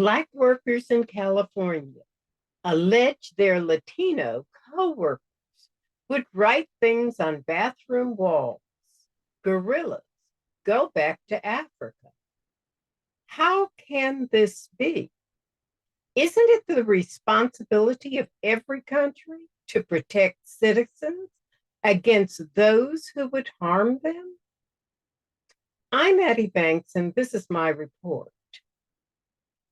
Black workers in California allege their Latino co-workers would write things on bathroom walls. Gorillas, go back to Africa. How can this be? Isn't it the responsibility of every country to protect citizens against those who would harm them? I'm Addie Banks, and this is my report.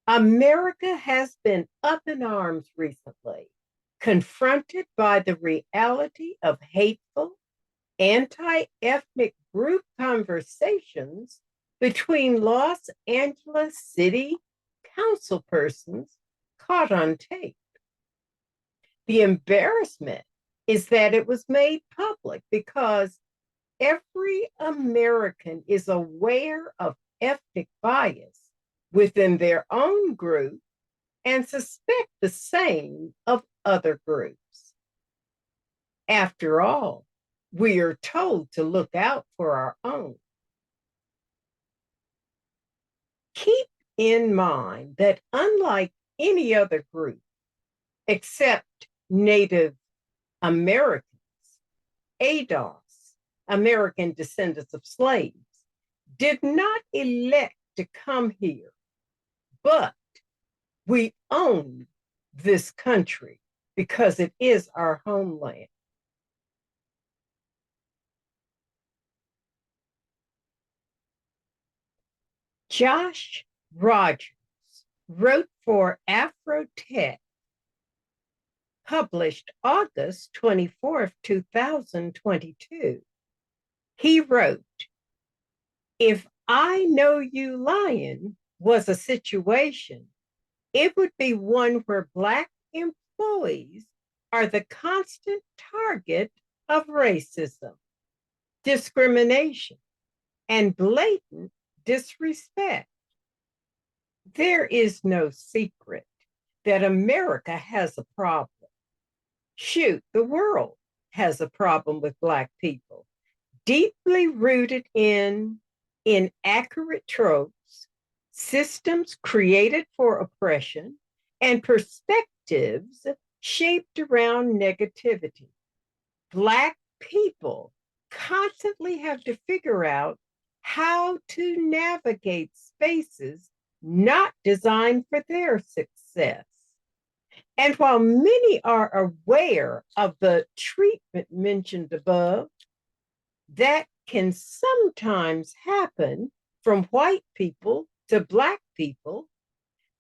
America has been up in arms recently, confronted by the reality of hateful, anti-ethnic group conversations between Los Angeles City councilpersons caught on tape. The embarrassment is that it was made public because every American is aware of ethnic bias within their own group and suspect the same of other groups. After all, we are told to look out for our own. Keep in mind that unlike any other group, except Native Americans, ADOS, American descendants of slaves, did not elect to come here, but we own this country because it is our homeland. Josh Rogers wrote for Afrotech, published August 24th, 2022. He wrote, "If I Know You Lying was a situation, it would be one where Black employees are the constant target of racism, discrimination, and blatant disrespect. There is no secret that America has a problem. Shoot, the world has a problem with Black people, deeply rooted in inaccurate tropes, systems created for oppression, and perspectives shaped around negativity. Black people constantly have to figure out how to navigate spaces not designed for their success. And while many are aware of the treatment mentioned above, that can sometimes happen from white people to Black people.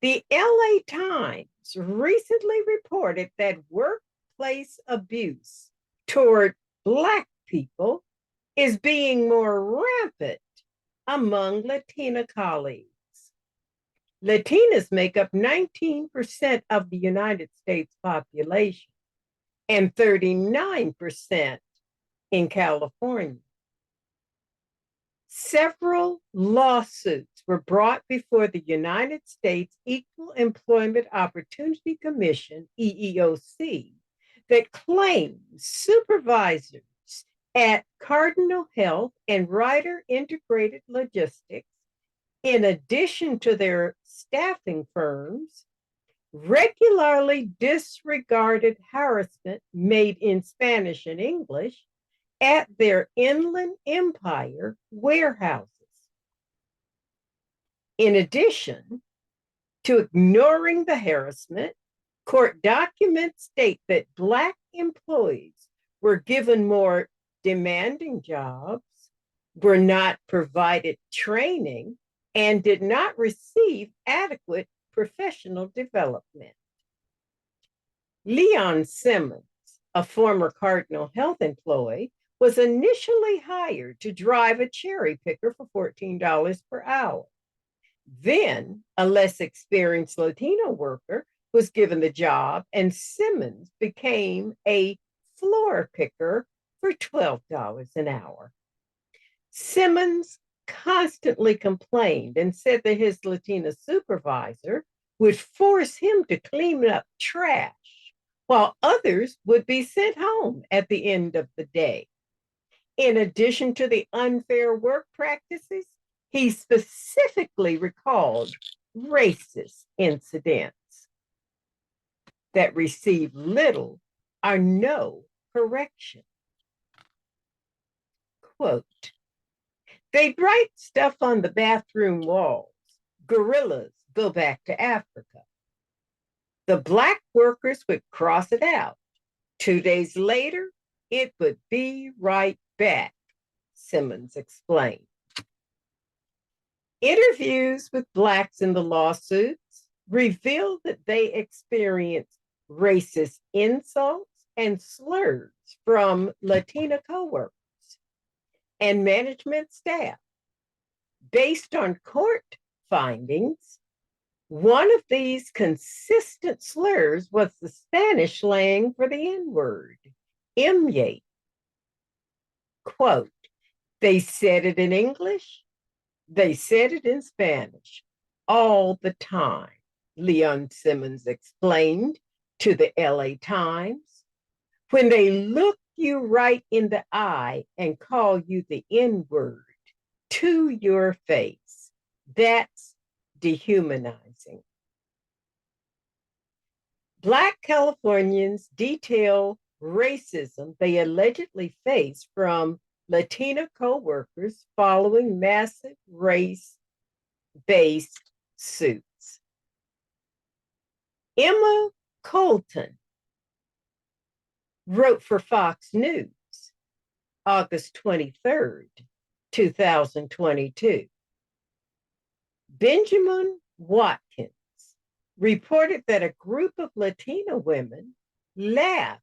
The LA Times recently reported that workplace abuse toward Black people is being more rampant among Latina colleagues. Latinas make up 19% of the United States population and 39% in California. Several lawsuits were brought before the United States Equal Employment Opportunity Commission, EEOC, that claim supervisors at Cardinal Health and Ryder Integrated Logistics, in addition to their staffing firms, regularly disregarded harassment made in Spanish and English at their Inland Empire warehouses. In addition to ignoring the harassment, court documents state that Black employees were given more demanding jobs, were not provided training, and did not receive adequate professional development. Leon Simmons, a former Cardinal Health employee, was initially hired to drive a cherry picker for $14 per hour. Then a less experienced Latino worker was given the job, and Simmons became a floor picker for $12 an hour. Simmons constantly complained and said that his Latina supervisor would force him to clean up trash, while others would be sent home at the end of the day. In addition to the unfair work practices, he specifically recalled racist incidents that receive little or no correction. Quote, they write stuff on the bathroom walls. Gorillas go back to Africa. The Black workers would cross it out. 2 days later, it would be right back, Simmons explained. Interviews with Blacks in the lawsuits revealed that they experienced racist insults and slurs from Latina coworkers and management staff. Based on court findings, one of these consistent slurs was the Spanish slang for the N-word, emyate. Quote, they said it in English, they said it in Spanish all the time, Leon Simmons explained to the LA Times. When they look you right in the eye and call you the N-word to your face, that's dehumanizing. Black Californians detail racism they allegedly face from Latina co-workers following massive race-based suits. Emma Colton wrote for Fox News, August 23rd, 2022. Benjamin Watkins reported that a group of Latina women laughed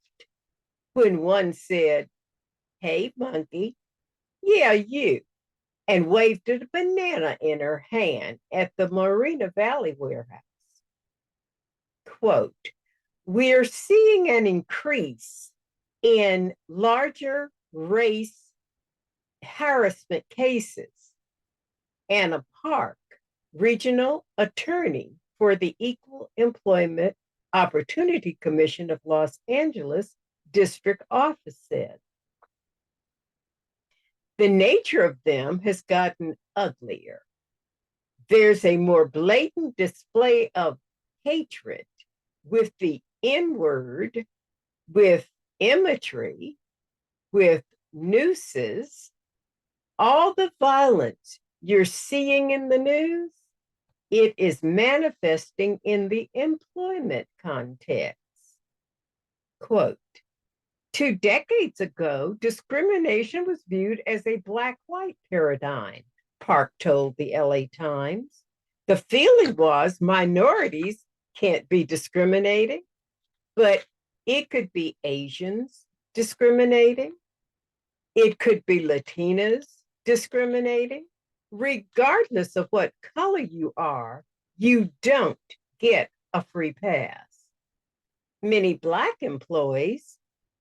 when one said, hey, monkey, yeah, you, and waved a banana in her hand at the Moreno Valley warehouse. Quote, we're seeing an increase in larger race harassment cases. Anna Park, regional attorney for the Equal Employment Opportunity Commission of Los Angeles District Office said. The nature of them has gotten uglier. There's a more blatant display of hatred with the N-word, with imagery, with nooses, all the violence you're seeing in the news, it is manifesting in the employment context. Quote, 2 decades ago, discrimination was viewed as a black-white paradigm, Park told the LA Times. The feeling was minorities can't be discriminating, but it could be Asians discriminating. It could be Latinas discriminating. Regardless of what color you are, you don't get a free pass. Many Black employees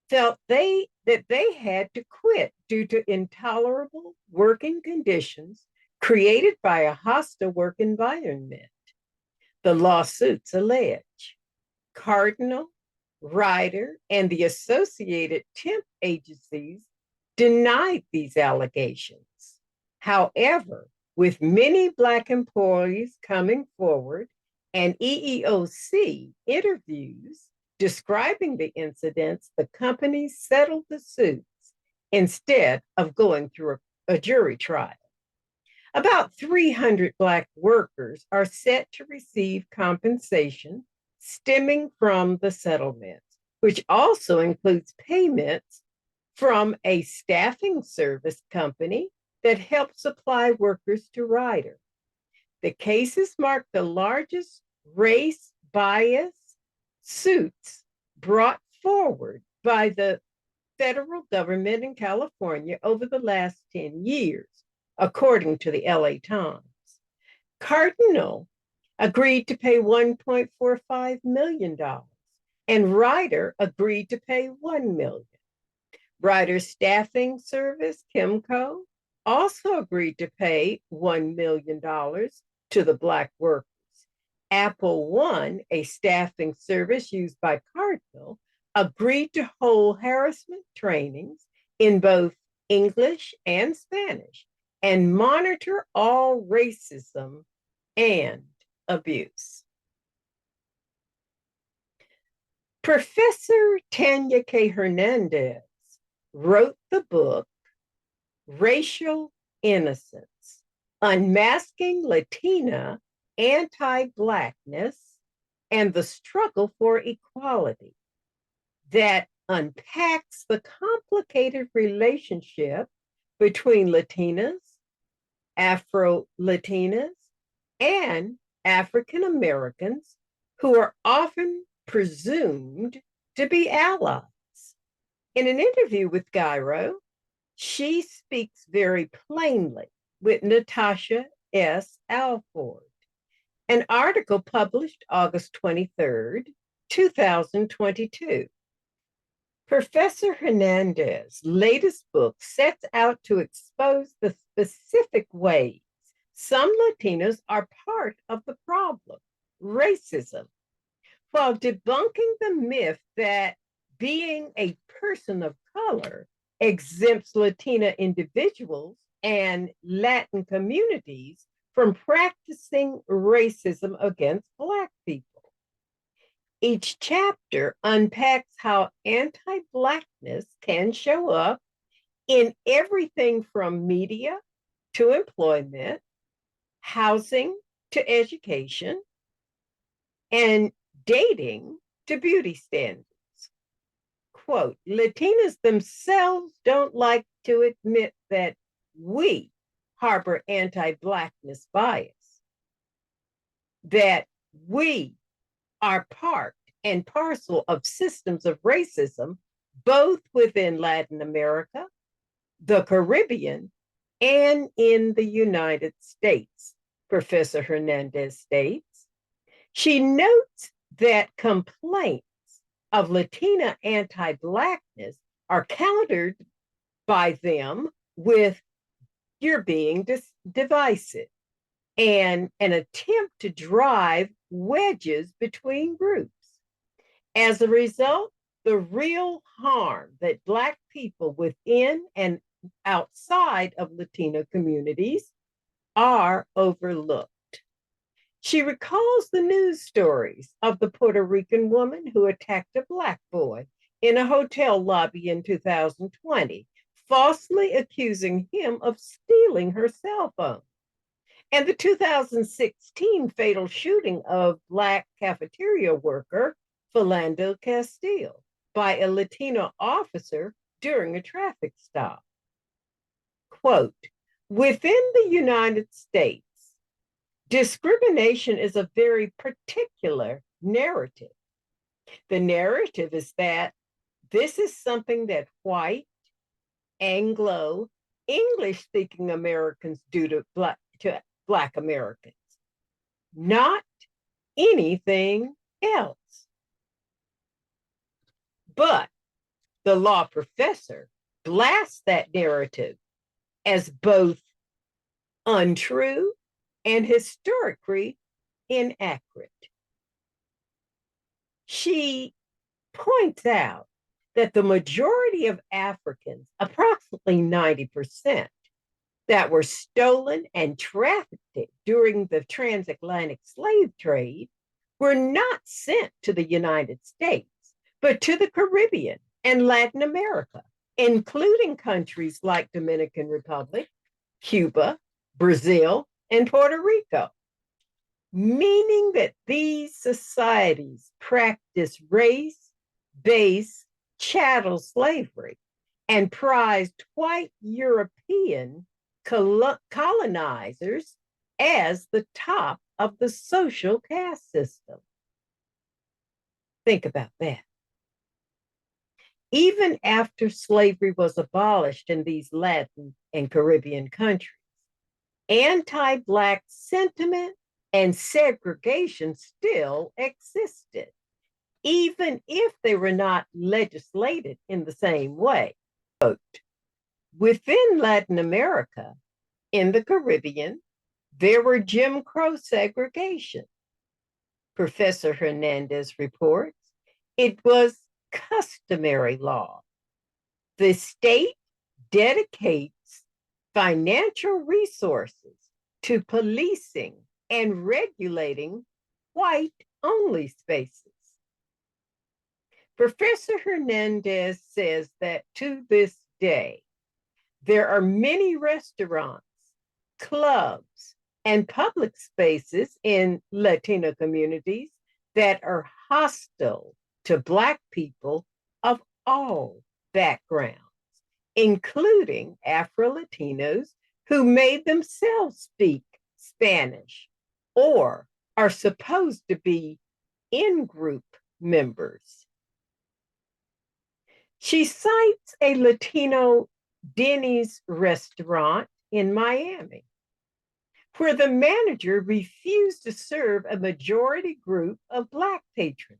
felt that they had to quit due to intolerable working conditions created by a hostile work environment. The lawsuits allege Cardinal, Ryder, and the associated temp agencies denied these allegations. However, with many Black employees coming forward and EEOC interviews describing the incidents, the company settled the suits instead of going through a jury trial. About 300 Black workers are set to receive compensation stemming from the settlements, which also includes payments from a staffing service company that helps supply workers to Ryder. The cases mark the largest race bias suits brought forward by the federal government in California over the last 10 years, according to the LA Times. Cardinal agreed to pay $1.45 million, and Ryder agreed to pay $1 million. Ryder's staffing service, Kimco, also agreed to pay $1 million to the Black workers. Apple One, a staffing service used by Cardinal, agreed to hold harassment trainings in both English and Spanish and monitor all racism and abuse. Professor Tanya K. Hernandez wrote the book Racial Innocence: Unmasking Latina Anti-Blackness and the Struggle for Equality, that unpacks the complicated relationship between Latinas, Afro-Latinas, and African Americans who are often presumed to be allies. In an interview with Gyro, she speaks very plainly with Natasha S. Alford. An article published August 23rd, 2022. Professor Hernandez's latest book sets out to expose the specific ways some Latinos are part of the problem, racism, while debunking the myth that being a person of color exempts Latina individuals and Latin communities from practicing racism against Black people. Each chapter unpacks how anti-Blackness can show up in everything from media to employment, housing to education, and dating to beauty standards. Quote, Latinas themselves don't like to admit that we harbor anti-Blackness bias, that we are part and parcel of systems of racism, both within Latin America, the Caribbean, and in the United States, Professor Hernandez states. She notes that complaints of Latina anti-Blackness are countered by them with "you're being divisive" and an attempt to drive wedges between groups. As a result, the real harm that Black people within and outside of Latino communities are overlooked. She recalls the news stories of the Puerto Rican woman who attacked a Black boy in a hotel lobby in 2020, falsely accusing him of stealing her cell phone, and the 2016 fatal shooting of Black cafeteria worker Philando Castile by a Latino officer during a traffic stop. Quote, within the United States, discrimination is a very particular narrative. The narrative is that this is something that white, Anglo, English-speaking Americans do to Black Americans, not anything else. But the law professor blasts that narrative as both untrue and historically inaccurate. She points out that the majority of Africans, approximately 90%, that were stolen and trafficked during the transatlantic slave trade were not sent to the United States, but to the Caribbean and Latin America, including countries like Dominican Republic, Cuba, Brazil, and Puerto Rico, meaning that these societies practice race-based chattel slavery and prized white European colonizers as the top of the social caste system. Think about that. Even after slavery was abolished in these Latin and Caribbean countries, anti-Black sentiment and segregation still existed, even if they were not legislated in the same way. Quote, within Latin America, in the Caribbean, there were Jim Crow segregation. Professor Hernandez reports it was customary law. The state dedicates financial resources to policing and regulating white-only spaces. Professor Hernandez says that to this day, there are many restaurants, clubs, and public spaces in Latino communities that are hostile to Black people of all backgrounds, including Afro-Latinos who may themselves speak Spanish or are supposed to be in-group members. She cites a Latino Denny's restaurant in Miami, where the manager refused to serve a majority group of Black patrons,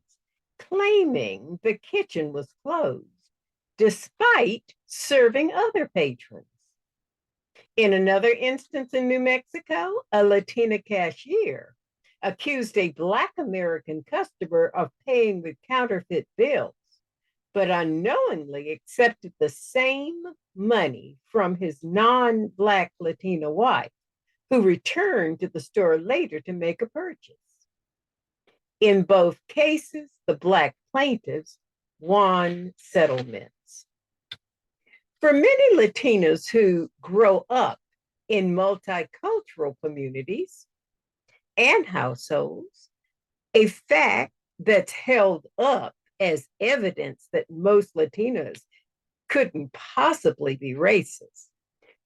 claiming the kitchen was closed, despite serving other patrons. In another instance in New Mexico, a Latina cashier accused a Black American customer of paying with counterfeit bills, but unknowingly accepted the same money from his non-Black Latina wife, who returned to the store later to make a purchase. In both cases, the Black plaintiffs won settlements. For many Latinos who grow up in multicultural communities and households, a fact that's held up as evidence that most Latinos couldn't possibly be racist.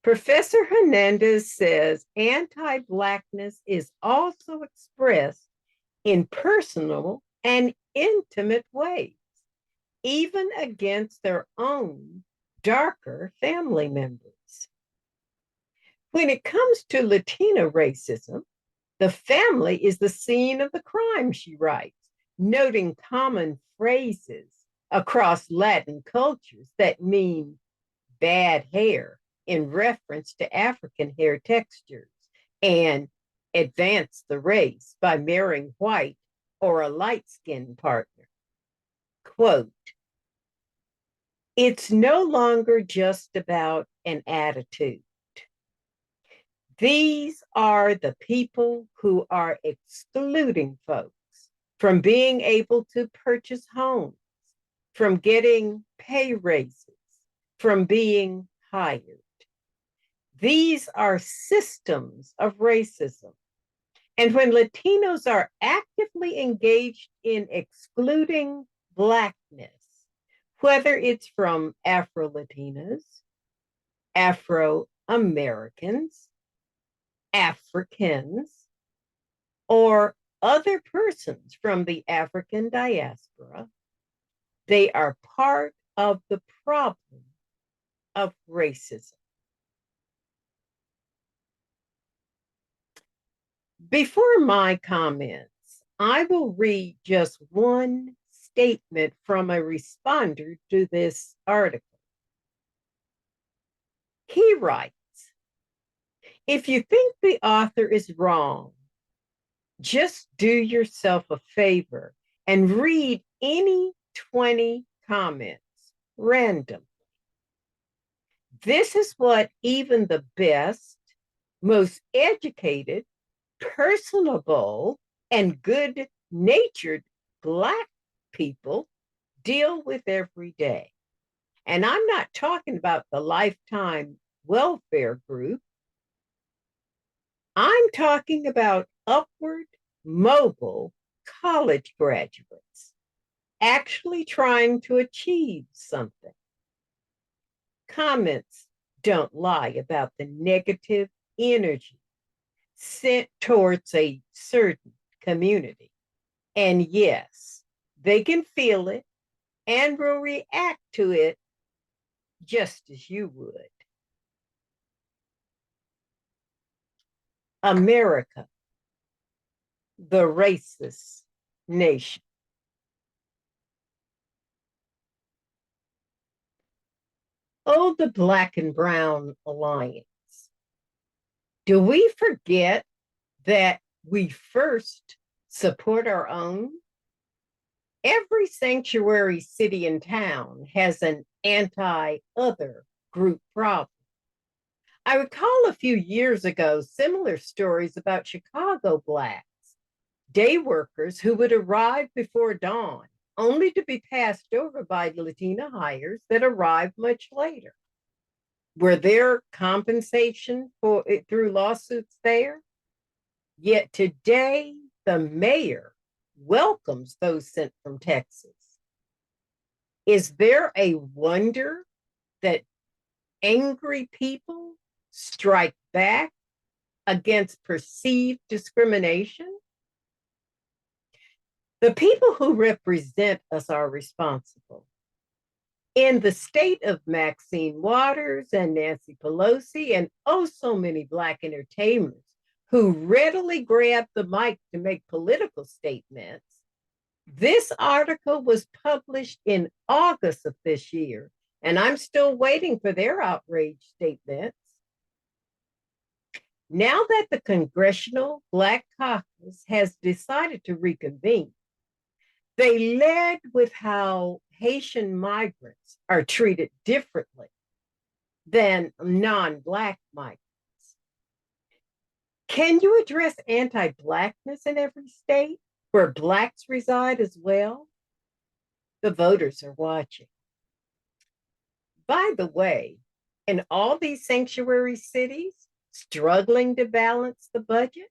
Professor Hernandez says anti-Blackness is also expressed in personal and intimate ways, even against their own darker family members. When it comes to Latino racism, the family is the scene of the crime, she writes, noting common phrases across Latin cultures that mean bad hair in reference to African hair textures and advance the race by marrying white or a light-skinned partner. Quote, it's no longer just about an attitude. These are the people who are excluding folks from being able to purchase homes, from getting pay raises, from being hired. These are systems of racism. And when Latinos are actively engaged in excluding Blackness, whether it's from Afro-Latinos, Afro-Americans, Africans, or other persons from the African diaspora, they are part of the problem of racism. Before my comments, I will read just one statement from a responder to this article. He writes, if you think the author is wrong, just do yourself a favor and read any 20 comments randomly. This is what even the best, most educated, personable, and good-natured Black people deal with every day. And I'm not talking about the lifetime welfare group. I'm talking about upward mobile college graduates actually trying to achieve something. Comments don't lie about the negative energy sent towards a certain community. And yes, they can feel it and will react to it just as you would. America, the racist nation. Oh, the Black and Brown Alliance. Do we forget that we first support our own? Every sanctuary city and town has an anti-other group problem. I recall a few years ago similar stories about Chicago Blacks, day workers who would arrive before dawn, only to be passed over by Latina hires that arrived much later. Were there compensation for it through lawsuits there? Yet today, the mayor welcomes those sent from Texas. Is there a wonder that angry people strike back against perceived discrimination? The people who represent us are responsible. In the state of Maxine Waters and Nancy Pelosi, and oh, so many Black entertainers who readily grab the mic to make political statements, this article was published in August of this year, and I'm still waiting for their outrage statements. Now that the Congressional Black Caucus has decided to reconvene, they led with how Haitian migrants are treated differently than non-Black migrants. Can you address anti-Blackness in every state where Blacks reside as well? The voters are watching. By the way, in all these sanctuary cities struggling to balance the budget,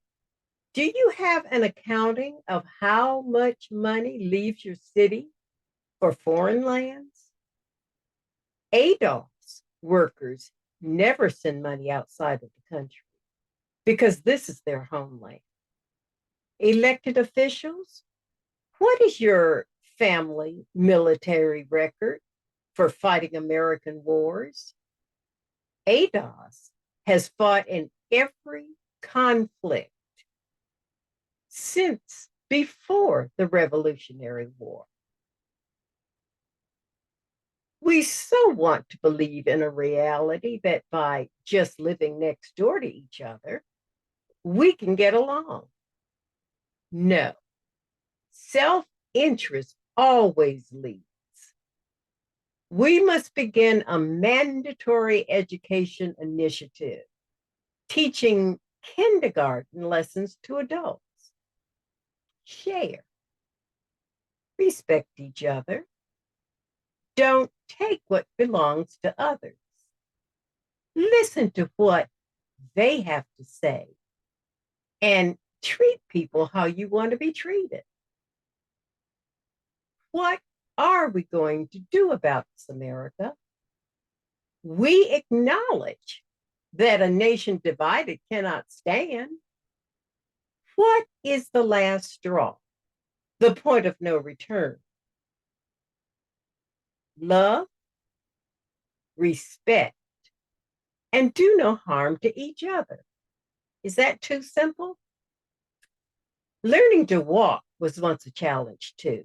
do you have an accounting of how much money leaves your city for foreign lands? ADOS workers never send money outside of the country because this is their homeland. Elected officials, what is your family military record for fighting American wars? ADOS has fought in every conflict since before the Revolutionary War. We so want to believe in a reality that by just living next door to each other, we can get along. No, self-interest always leads. We must begin a mandatory education initiative, teaching kindergarten lessons to adults. Share, respect each other. Don't take what belongs to others. Listen to what they have to say and treat people how you want to be treated. What are we going to do about this, America? We acknowledge that a nation divided cannot stand. What is the last straw? The point of no return? Love, respect, and do no harm to each other. Is that too simple? Learning to walk was once a challenge too.